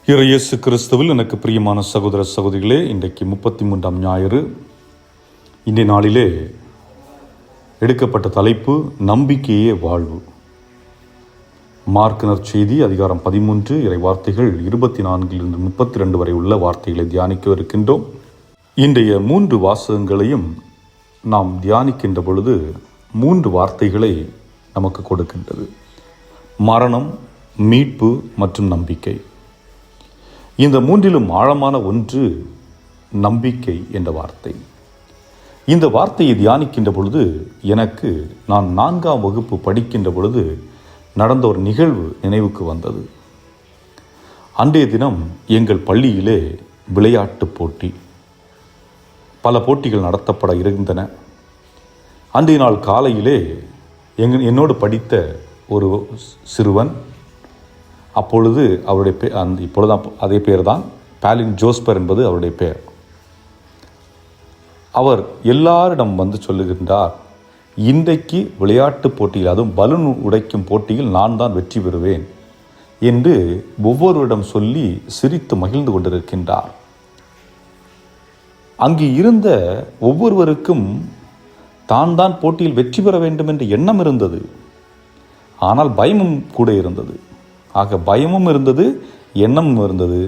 இயேசு கிறிஸ்துவில் எனக்கு பிரியமான சகோதர சகோதரிகளே, இன்றைக்கு 33ஆம் ஞாயிறு. இன்றைய நாளிலே எடுக்கப்பட்ட தலைப்பு நம்பிக்கையே வாழ்வு. மார்க் நற்செய்தி அதிகாரம் 13 இறை வார்த்தைகள் 24 32 வரை உள்ள வார்த்தைகளை தியானிக்க இருக்கின்றோம். இன்றைய 3 வாசகங்களையும் நாம் தியானிக்கின்ற பொழுது 3 வார்த்தைகளை நமக்கு கொடுக்கின்றது: மரணம், மீட்பு மற்றும் நம்பிக்கை. இந்த மூன்றிலும் ஆழமான ஒன்று நம்பிக்கை என்ற வார்த்தை. இந்த வார்த்தையை தியானிக்கின்ற பொழுது எனக்கு நான் 4ஆம் வகுப்பு படிக்கின்ற பொழுது நடந்த ஒரு நிகழ்வு நினைவுக்கு வந்தது. அன்றைய தினம் எங்கள் பள்ளியிலே விளையாட்டு போட்டி, பல போட்டிகள் நடத்தப்பட இருந்தன. அன்றைய நாள் காலையிலே என்னோடு படித்த ஒரு சிறுவன், அப்பொழுது அவருடைய இப்பொழுது அதே பேர் தான், பாலின் ஜோஸ்பர் என்பது அவருடைய பெயர். அவர் எல்லாரிடம் வந்து சொல்லுகின்றார், இன்றைக்கு விளையாட்டு போட்டியில், அதுவும் பலூன் உடைக்கும் போட்டியில் நான் தான் வெற்றி பெறுவேன் என்று ஒவ்வொருவரிடம் சொல்லி சிரித்து மகிழ்ந்து கொண்டிருக்கின்றார். அங்கு இருந்த ஒவ்வொருவருக்கும் தான் போட்டியில் வெற்றி பெற வேண்டும் என்ற எண்ணம் இருந்தது. ஆனால் பயமும் கூட இருந்தது. ஆக பயமும் இருந்தது, எண்ணமும் இருந்தது.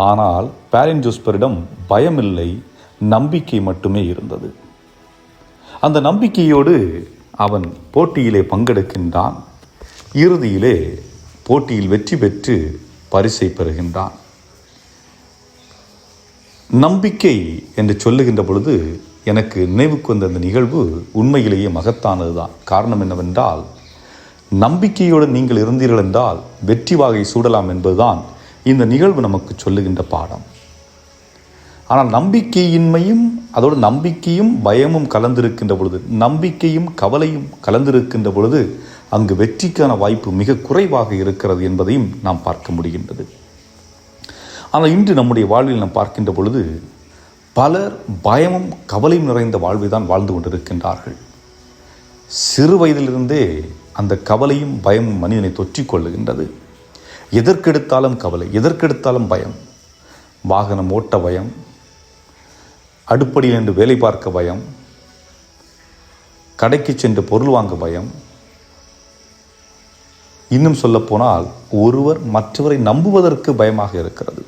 ஆனால் பாலின் ஜோஸ்பரிடம் பயமில்லை, நம்பிக்கை மட்டுமே இருந்தது. அந்த நம்பிக்கையோடு அவன் போட்டியிலே பங்கெடுக்கின்றான். இறுதியிலே போட்டியில் வெற்றி பெற்று பரிசை பெறுகின்றான். நம்பிக்கை என்று சொல்லுகின்ற பொழுது எனக்கு நினைவுக்கு வந்த அந்த நிகழ்வு உண்மையிலேயே மகத்தானது தான். காரணம் என்னவென்றால், நம்பிக்கையோடு நீங்கள் இருந்தீர்கள் என்றால் வெற்றி வாகை சூடலாம் என்பதுதான் இந்த நிகழ்வு நமக்கு சொல்லுகின்ற பாடம். ஆனால் நம்பிக்கையின்மையும், அதோடு நம்பிக்கையும் பயமும் கலந்திருக்கின்ற பொழுது, நம்பிக்கையும் கவலையும் கலந்திருக்கின்ற பொழுது அங்கு வெற்றிக்கான வாய்ப்பு மிக குறைவாக இருக்கிறது என்பதையும் நாம் பார்க்க முடிகின்றது. ஆனால் இன்று நம்முடைய வாழ்வில் நாம் பார்க்கின்ற பொழுது பலர் பயமும் கவலையும் நிறைந்த வாழ்வை தான் வாழ்ந்து கொண்டிருக்கின்றார்கள். சிறு வயதிலிருந்தே அந்த கவலையும் பயமும் மனிதனை தொற்றிக் கொள்ளுகின்றது. எதற்கெடுத்தாலும் கவலை, எதற்கெடுத்தாலும் பயம். வாகனம் ஓட்ட பயம், அடுப்படியில் என்று வேலை பார்க்க பயம், கடைக்கு சென்று பொருள் வாங்க பயம். இன்னும் சொல்லப்போனால் ஒருவர் மற்றவரை நம்புவதற்கு பயமாக இருக்கிறது.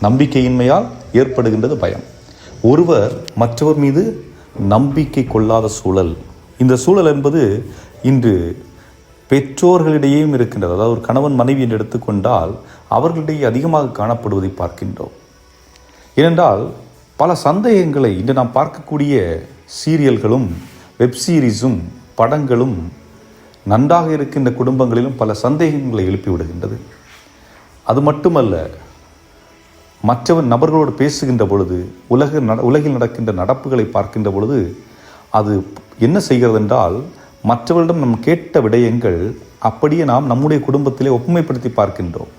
நம்பிக்கையின்மையால் ஏற்படுகின்றது பயம். ஒருவர் மற்றவர் மீது நம்பிக்கை கொள்ளாத சூழல். இந்த சூழல் என்பது இன்று பெற்றோர்களிடையேயும் இருக்கின்றது. அதாவது ஒரு கணவன் மனைவி என்று எடுத்துக்கொண்டால் அவர்களிடையே அதிகமாக காணப்படுவதை பார்க்கின்றோம். ஏனென்றால் பல சந்தேகங்களை இன்று நாம் பார்க்கக்கூடிய சீரியல்களும் வெப்சீரிஸும் படங்களும் நன்றாக இருக்கின்ற குடும்பங்களிலும் பல சந்தேகங்களை எழுப்பிவிடுகின்றது. அது மட்டுமல்ல, மற்றவர் நபர்களோடு பேசுகின்ற பொழுது, உலகில் நடக்கின்ற நடப்புகளை பார்க்கின்ற பொழுது அது என்ன செய்கிறது என்றால், மற்றவர்களிடம் நாம் கேட்ட விடயங்கள் அப்படியே நாம் நம்முடைய குடும்பத்திலே ஒப்புமைப்படுத்தி பார்க்கின்றோம்.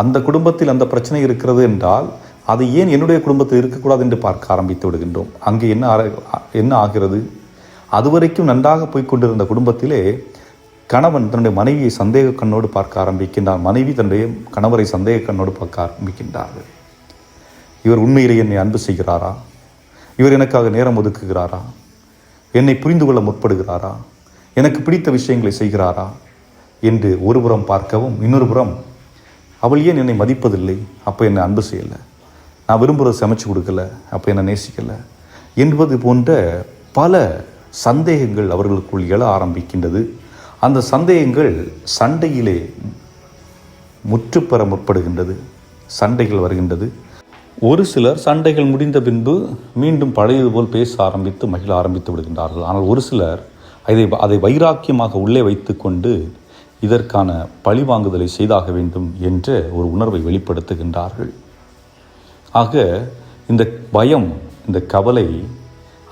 அந்த குடும்பத்தில் அந்த பிரச்சனை இருக்கிறது என்றால் அது ஏன் என்னுடைய குடும்பத்தில் இருக்கக்கூடாது என்று பார்க்க ஆரம்பித்து விடுகின்றோம். அங்கே என்ன ஆகிறது? அதுவரைக்கும் நன்றாக போய்கொண்டிருந்த குடும்பத்திலே கணவன் தன்னுடைய மனைவியை சந்தேக கண்ணோடு பார்க்க ஆரம்பிக்கின்றார். மனைவி தன்னுடைய கணவரை சந்தேக கண்ணோடு பார்க்க ஆரம்பிக்கின்றார்கள். இவர் உண்மையிலே என்னை அன்பு செய்கிறாரா? இவர் எனக்காக நேரம் ஒதுக்குகிறாரா? என்னை புரிந்து கொள்ள முற்படுகிறாரா? எனக்கு பிடித்த விஷயங்களை செய்கிறாரா என்று ஒருபுறம் பார்க்கவும், இன்னொரு புறம் அவள் ஏன் என்னை மதிப்பதில்லை, அப்போ என்னை அன்பு செய்யலை, நான் விரும்புகிறத சமைச்சு கொடுக்கல, அப்போ என்னை நேசிக்கலை என்பது போன்ற பல சந்தேகங்கள் அவர்களுக்குள் எழ ஆரம்பிக்கின்றது. அந்த சந்தேகங்கள் சண்டையிலே முற்றுப்பெற முற்படுகின்றது. சண்டைகள் வருகின்றது. ஒரு சிலர் சண்டைகள் முடிந்த பின்பு மீண்டும் பழையது போல் பேச ஆரம்பித்து மகிழ ஆரம்பித்து விடுகின்றார்கள். ஆனால் ஒரு சிலர் அதை வைராக்கியமாக உள்ளே வைத்து கொண்டு இதற்கான பழிவாங்குதலை செய்தாக வேண்டும் என்ற ஒரு உணர்வை வெளிப்படுத்துகின்றார்கள். ஆக இந்த பயம், இந்த கவலை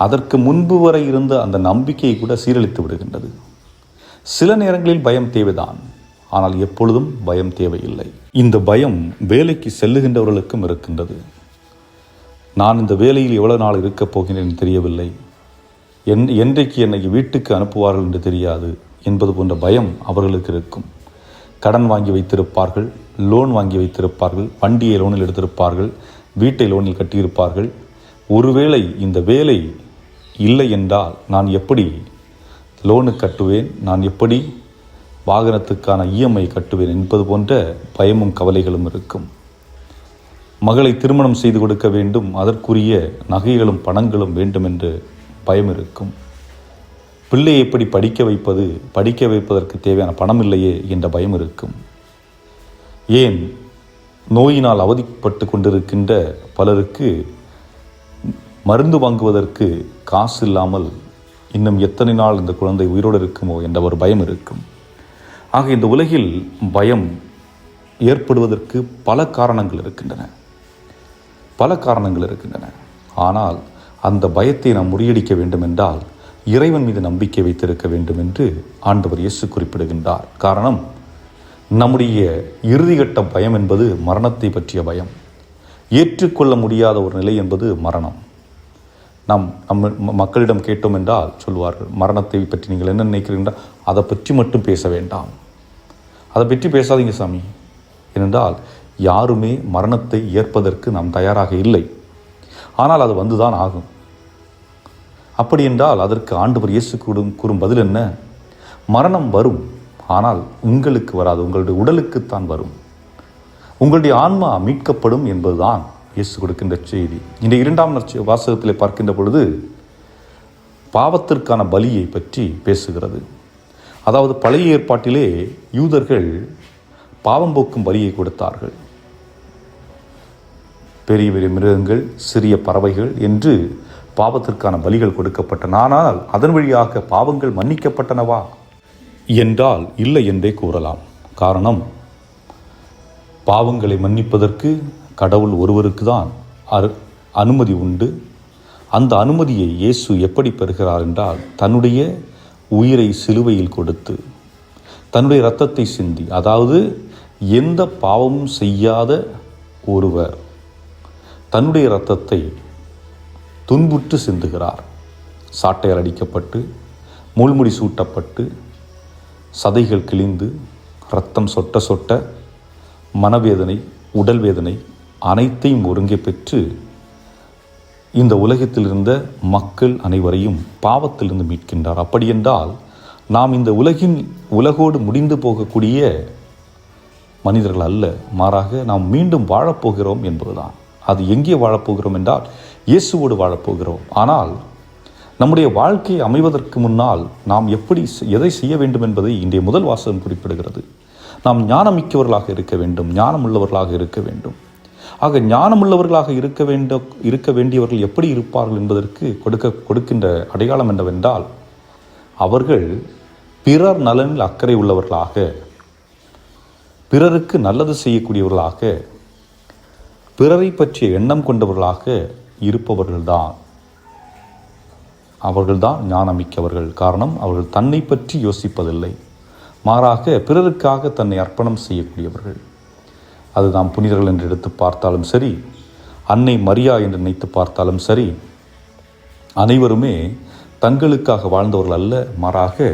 அதற்கு முன்பு வரை இருந்த அந்த நம்பிக்கையை கூட சீரழித்து விடுகின்றது. சில நேரங்களில் பயம் தேவைதான், ஆனால் எப்பொழுதும் பயம் தேவையில்லை. இந்த பயம் வேலைக்கு செல்லுகின்றவர்களுக்கும் இருக்கின்றது. நான் இந்த வேலையில் எவ்வளவு நாள் இருக்கப் போகிறேன் தெரியவில்லை, என்றைக்கு என்னை வீட்டுக்கு அனுப்புவார்கள் என்று தெரியாது என்பது போன்ற பயம் அவர்களுக்கு இருக்கும். கடன் வாங்கி வைத்திருப்பார்கள், லோன் வாங்கி வைத்திருப்பார்கள், வண்டியை லோனில் எடுத்திருப்பார்கள், வீட்டை லோனில் கட்டியிருப்பார்கள். ஒருவேளை இந்த வேலை இல்லை என்றால் நான் எப்படி லோனு கட்டுவேன், நான் எப்படி வாகனத்துக்கான இஎம்ஐ கட்டுவேன் என்பது போன்ற பயமும் கவலைகளும் இருக்கும். மகளை திருமணம் செய்து கொடுக்க வேண்டும், அதற்குரிய நகைகளும் பணங்களும் வேண்டும் என்று பயம் இருக்கும். பிள்ளையை எப்படி படிக்க வைப்பதற்கு தேவையான பணம் இல்லையே என்ற பயம் இருக்கும். ஏன் நோயினால் அவதிப்பட்டு கொண்டிருக்கின்ற பலருக்கு மருந்து வாங்குவதற்கு காசு இல்லாமல் இன்னும் எத்தனை நாள் இந்த குழந்தை உயிரோடு இருக்குமோ என்ற ஒரு பயம் இருக்கும். ஆக இந்த உலகில் பயம் ஏற்படுவதற்கு பல காரணங்கள் இருக்கின்றன. ஆனால் அந்த பயத்தை நாம் முறியடிக்க வேண்டும் என்றால் இறைவன் மீது நம்பிக்கை வைத்திருக்க வேண்டும் என்று ஆண்டவர் இயேசு குறிப்பிடுகின்றார். காரணம், நம்முடைய இறுதிக்கட்ட பயம் என்பது மரணத்தை பற்றிய பயம். ஏற்றுக்கொள்ள முடியாத ஒரு நிலை என்பது மரணம். நம்ம மக்களிடம் கேட்டோம் என்றால் சொல்வார்கள், மரணத்தை பற்றி நீங்கள் என்ன நினைக்கிறீர்கள், அதை பற்றி மட்டும் பேச வேண்டாம், அதை பற்றி பேசாதீங்க சாமி. ஏனென்றால் யாருமே மரணத்தை ஏற்பதற்கு நாம் தயாராக இல்லை. ஆனால் அது வந்துதான் ஆகும். அப்படி என்றால் அதற்கு ஆண்டவர் இயேசு கூறும் பதில் என்ன? மரணம் வரும், ஆனால் உங்களுக்கு வராது, உங்களுடைய உடலுக்குத்தான் வரும். உங்களுடைய ஆன்மா மீட்கப்படும் என்பதுதான் இயேசு கொடுக்கின்ற செய்தி. இந்த 2ஆம் வாசகத்தில் பார்க்கின்ற பொழுது பாவத்திற்கான பலியை பற்றி பேசுகிறது. அதாவது பழைய ஏற்பாட்டிலே யூதர்கள் பாவம் போக்கும் பலியை கொடுத்தார்கள். பெரிய பெரிய மிருகங்கள், சிறிய பறவைகள் என்று பாவத்திற்கான பலிகள் கொடுக்கப்பட்டன. ஆனால் அதன் வழியாக பாவங்கள் மன்னிக்கப்பட்டனவா என்றால் இல்லை என்றே கூறலாம். காரணம், பாவங்களை மன்னிப்பதற்கு கடவுள் ஒருவருக்கு தான் அனுமதி உண்டு. அந்த அனுமதியை இயேசு எப்படி பெறுகிறார் என்றால், தன்னுடைய உயிரை சிலுவையில் கொடுத்து, தன்னுடைய இரத்தத்தை சிந்தி. அதாவது எந்த பாவமும் செய்யாத ஒருவர் தன்னுடைய இரத்தத்தை துன்புற்று சிந்துகிறார். சாட்டையால் அடிக்கப்பட்டு, முள்முடி சூட்டப்பட்டு, சதைகள் கிழிந்து, இரத்தம் சொட்ட சொட்ட, மனவேதனை, உடல் வேதனை அனைத்தையும் ஒருங்கே பெற்று இந்த உலகத்தில் இருந்த மக்கள் அனைவரையும் பாவத்திலிருந்து மீட்கின்றார். அப்படி என்றால் நாம் இந்த உலகோடு முடிந்து போகக்கூடிய மனிதர்கள் அல்ல, மாறாக நாம் மீண்டும் வாழப்போகிறோம் என்பதுதான். அது எங்கே வாழப்போகிறோம் என்றால் இயேசுவோடு வாழப்போகிறோம். ஆனால் நம்முடைய வாழ்க்கை அமைவதற்கு முன்னால் நாம் எதை செய்ய வேண்டும் என்பதை இன்றைய முதல் வாசகம் குறிப்பிடுகிறது. நாம் ஞானமிக்கவர்களாக இருக்க வேண்டும், ஞானமுள்ளவர்களாக இருக்க வேண்டும். ஆக ஞானமுள்ளவர்களாக இருக்க வேண்டியவர்கள் எப்படி இருப்பார்கள் என்பதற்கு கொடுக்கின்ற அடையாளம் என்னவென்றால், அவர்கள் பிறர் நலனில் அக்கறை உள்ளவர்களாக, பிறருக்கு நல்லது செய்யக்கூடியவர்களாக, பிறரை பற்றிய எண்ணம் கொண்டவர்களாக இருப்பவர்கள்தான். அவர்கள்தான் ஞானமிக்கவர்கள். காரணம், அவர்கள் தன்னை பற்றி யோசிப்பதில்லை, மாறாக பிறருக்காக தன்னை அர்ப்பணம் செய்யக்கூடியவர்கள். அது நாம் புனிதர்கள் என்று எடுத்து பார்த்தாலும் சரி, அன்னை மரியா என்று நினைத்து பார்த்தாலும் சரி, அனைவருமே தங்களுக்காக வாழ்ந்தவர்கள் அல்ல, மாறாக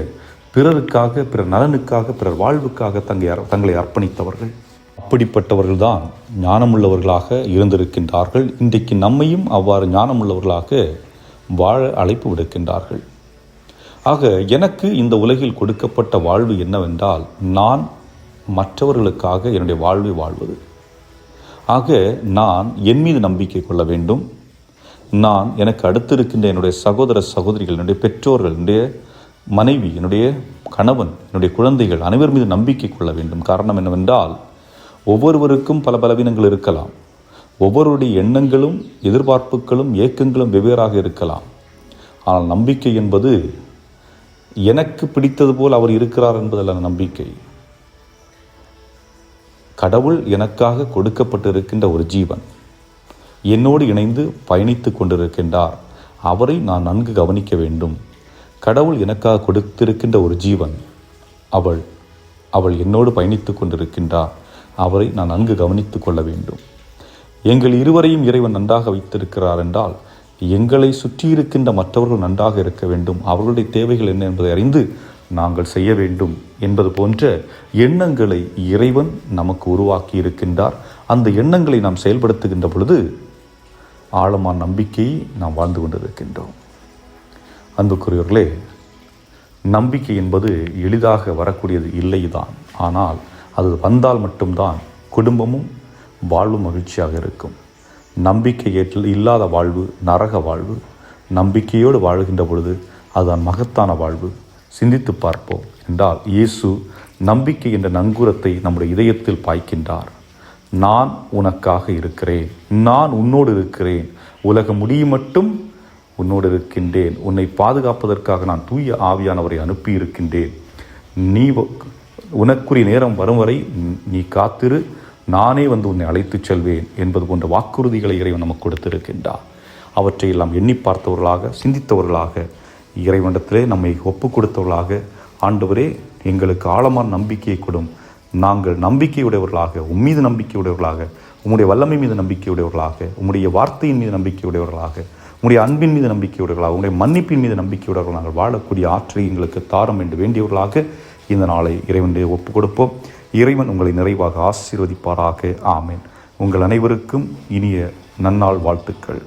பிறருக்காக, பிறர் நலனுக்காக, பிறர் வாழ்வுக்காக தங்களை அர்ப்பணித்தவர்கள். அப்படிப்பட்டவர்கள்தான் ஞானமுள்ளவர்களாக இருந்திருக்கின்றார்கள். இன்றைக்கு நம்மையும் அவ்வாறு ஞானமுள்ளவர்களாக வாழ அழைப்பு விடுக்கின்றார்கள். ஆக எனக்கு இந்த உலகில் கொடுக்கப்பட்ட வாழ்வு என்னவென்றால், நான் மற்றவர்களுக்காக என்னுடைய வாழ்வை வாழ்வது. ஆக நான் என் மீது நம்பிக்கை கொள்ள வேண்டும். நான் எனக்கு அடுத்திருக்கின்ற என்னுடைய சகோதர சகோதரிகள், என்னுடைய பெற்றோர்கள், என்னுடைய மனைவி, என்னுடைய கணவன், என்னுடைய குழந்தைகள் அனைவர் மீது நம்பிக்கை கொள்ள வேண்டும். காரணம் என்னவென்றால், ஒவ்வொருவருக்கும் பல பலவீனங்கள் இருக்கலாம். ஒவ்வொருடைய எண்ணங்களும், எதிர்பார்ப்புகளும், ஏக்கங்களும் வெவ்வேறாக இருக்கலாம். ஆனால் நம்பிக்கை என்பது எனக்கு பிடித்தது போல் அவர் இருக்கிறார் என்பதல்ல நம்பிக்கை. கடவுள் எனக்காக கொடுக்கப்பட்டிருக்கின்ற ஒரு ஜீவன் என்னோடு இணைந்து பயணித்து கொண்டிருக்கின்றார். அவரை நான் நன்கு கவனிக்க வேண்டும். கடவுள் எனக்காக கொடுத்திருக்கின்ற ஒரு ஜீவன், அவள் என்னோடு பயணித்து கொண்டிருக்கின்றார். அவரை நான் நன்கு கவனித்து கொள்ள வேண்டும். எங்கள் இருவரையும் இறைவன் நன்றாக வைத்திருக்கிறார் என்றால், எங்களை சுற்றியிருக்கின்ற மற்றவர்கள் நன்றாக இருக்க வேண்டும். அவர்களுடைய தேவைகள் என்ன என்பதை அறிந்து நாங்கள் செய்ய வேண்டும் என்பது போன்ற எண்ணங்களை இறைவன் நமக்கு உருவாக்கி இருக்கின்றார். அந்த எண்ணங்களை நாம் செயல்படுத்துகின்ற பொழுது ஆழமான நம்பிக்கையை நாம் வாழ்ந்து கொண்டிருக்கின்றோம். அன்புக்குரியவர்களே, நம்பிக்கை என்பது எளிதாக வரக்கூடியது இல்லைதான். ஆனால் அது வந்தால் மட்டும்தான் குடும்பமும் வாழ்வும் மகிழ்ச்சியாக இருக்கும். நம்பிக்கை இல்லாத வாழ்வு நரக வாழ்வு. நம்பிக்கையோடு வாழ்கின்ற பொழுது அதுதான் மகத்தான வாழ்வு. சிந்தித்து பார்ப்போம் என்றால், இயேசு நம்பிக்கை என்ற நங்கூரத்தை நம்முடைய இதயத்தில் பாய்க்கின்றார். நான் உனக்காக இருக்கிறேன், நான் உன்னோடு இருக்கிறேன், உலகம் முடியும் மட்டும் உன்னோடு இருக்கின்றேன், உன்னை பாதுகாப்பதற்காக நான் தூய ஆவியானவரை அனுப்பி இருக்கின்றேன், நீ உனக்குரிய நேரம் வரும் வரை நீ காத்திரு, நானே வந்து உன்னை அழைத்துச் செல்வேன் என்பது போன்ற வாக்குறுதிகளை இறைவன் நமக்கு கொடுத்திருக்கின்றார். அவற்றை எல்லாம் எண்ணி பார்த்தவர்களாக, சிந்தித்தவர்களாக, இறைவனிடத்திலே நம்மை ஒப்பு கொடுத்தவர்களாக, ஆண்டவரே எங்களுக்கு ஆழமான நம்பிக்கையை கொடும், நாங்கள் நம்பிக்கையுடையவர்களாக, உம்மீது நம்பிக்கையுடையவர்களாக, உம்முடைய வல்லமை மீது நம்பிக்கையுடையவர்களாக, உம்முடைய வார்த்தையின் மீது நம்பிக்கையுடையவர்களாக, உம்முடைய அன்பின் மீது நம்பிக்கையுடையவர்களாக, உம்முடைய மன்னிப்பின் மீது நம்பிக்கையுடையவர்கள் நாங்கள் வாழக்கூடிய ஆற்றலை எங்களுக்கு தாரம் என்று வேண்டியவர்களாக இந்த நாளை இறைவனுடைய ஒப்பு கொடுப்போம். இறைவன் உங்களை நிறைவாக ஆசீர்வதிப்பாராக. ஆமேன். உங்கள் அனைவருக்கும் இனிய நன்னாள் வாழ்த்துக்கள்.